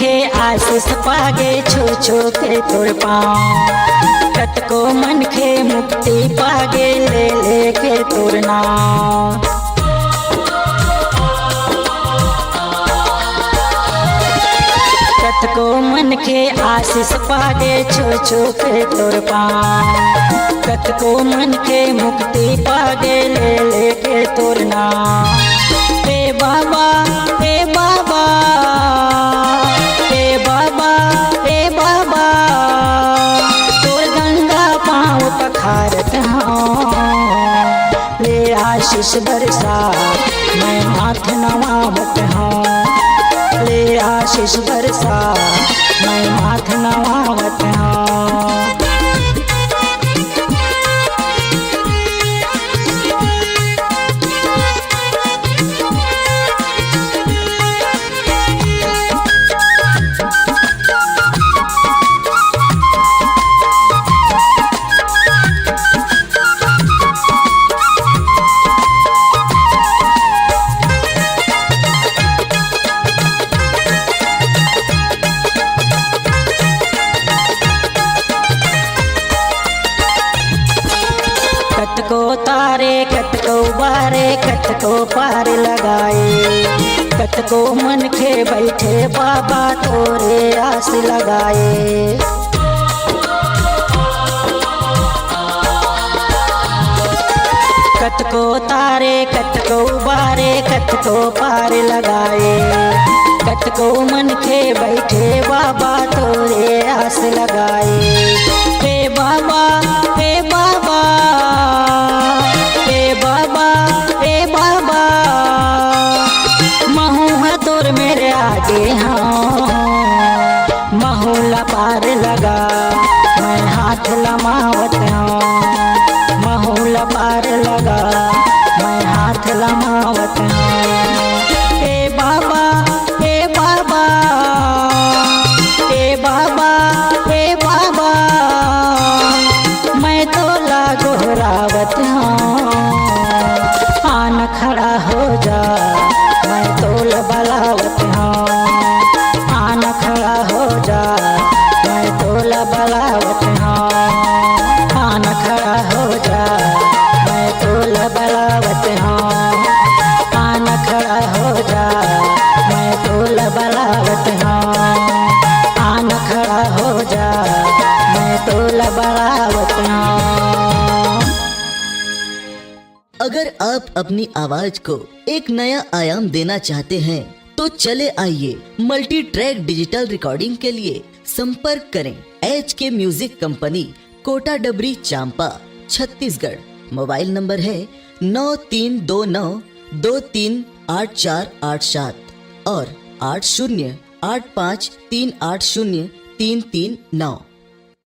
के आशीष पागे छू छू के तोर पाँव। कतको मन के मुक्ति पागे ले ले के तोर नाम। कतको मन के आशीष पागे छू छू के तोर पाँव। कतको मन के मुक्ति पागे ले ले के तोर नाम। हे बाबा हे बाबा हे बाबा हे बाबा, तोर गंगा पाँव पखारत हूँ। ले आशीष बरसा मैं हाथ नवावत हूँ। ले आशीष बरसा मैं हाथ नवावत हूँ। कतको तारे कतको बारे कतको पार लगाए। कतको मन के बैठे बाबा तोरे आस लगाए। कतको तारे कतको बारे कतको पार लगाए। कतको मन के बैठे बाबा तोरे आस लगाए। हे बाबा हे बाबा हे बाबा हे बाबा, महू तोर मेरे आगे हाँ। महूला पार लगा मैं हाथ लमावत हूँ। महूला पार लगा मैं हाथ लमावत हूँ। हे बाबा हे बाबा हे बाबा हे बाबा, मैं तो लागोरावत हूँ। आन खड़ा हो जा मैं तोल बलावत हूँ। आन खड़ा हो जा मैं तोल बलावत हूँ। आन खड़ा हो जा मैं तोल बलावत हूँ। आन खड़ा हो जा मैं तोल बलावत हूँ। आन खड़ा हो जा मैं तोल बलावत हूँ। अगर आप अपनी आवाज को एक नया आयाम देना चाहते हैं तो चले आइए मल्टी ट्रैक डिजिटल रिकॉर्डिंग के लिए संपर्क करें HK म्यूजिक कंपनी, कोटा डबरी, चांपा, छत्तीसगढ़। मोबाइल नंबर है 9329238487 और 8085380339।